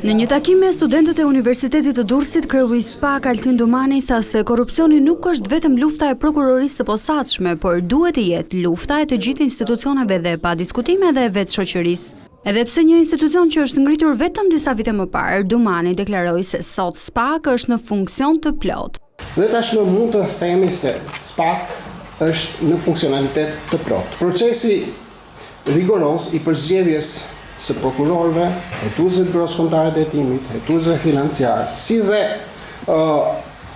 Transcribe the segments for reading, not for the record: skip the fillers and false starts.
Në një takim me studentët e Universitetit të Durrësit, kreu i SPAK Altin Domani tha se korrupsioni nuk është vetëm lufta e prokurorisë së posaçme, por duhet të jetë lufta e të gjithë institucioneve dhe pa diskutime dhe vetë shoqërisë. Edhe pse një institucion që është ngritur vetëm disa vite më parë, Domani deklaroi se sot SPAK është në funksion të plotë. Dhe tashmë mund të themi se SPAK është në funksionalitet të plotë. Procesi rigoros i përzgjedhjes së prokurorëve, hetuesve të Byrosë Kombëtare të Hetimit, hetuesve financiar, si dhe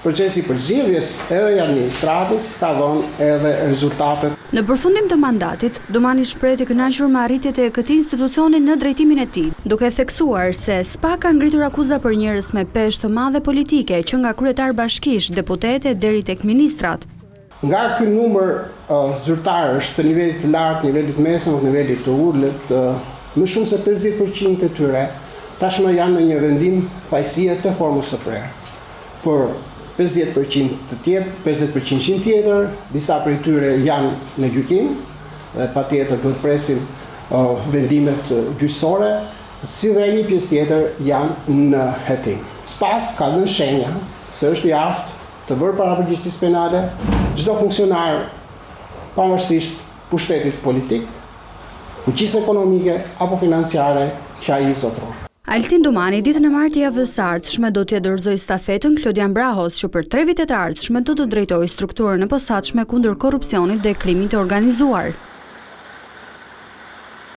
procesi i përzgjedhjes edhe i administratës ka dhënë edhe rezultatet. Në përfundim të mandatit, Domani shpreh të kënaqur me arritjet e këtij institucioni në drejtimin e tij, duke theksuar se SPAK ka ngritur akuza për njerëz me peshë të madhe politike, që nga kryetar bashkish, deputete deri tek ministrat. Nga ky numër zyrtarësh të nivelit të lartë, nivelit mesëm, nivelit të ulët, më shumë se 50% e tyre tashmë janë në një vendim fajësie të formës së prerë. Por 50% të tjetër, 50% tjetër, disa prej tyre janë në gjykim dhe patjetër do të presin vendimet gjyqësore, si dhe një pjesë tjetër janë në hetim. SPAK ka dhënë shenja se është i aftë të vërë para përgjegjësisë penale çdo funksionar pavarësisht pushtetit politik, fuqisë ekonomike apo financiare që ai i zotron. Altin Domani ditën e martë javës së ardhshme do t'ia dorëzojë stafetën Klodian Brahos, që për 3 vitet e ardhshme do të drejtojë strukturën e posaçme kundër korrupsionit dhe krimit të organizuar.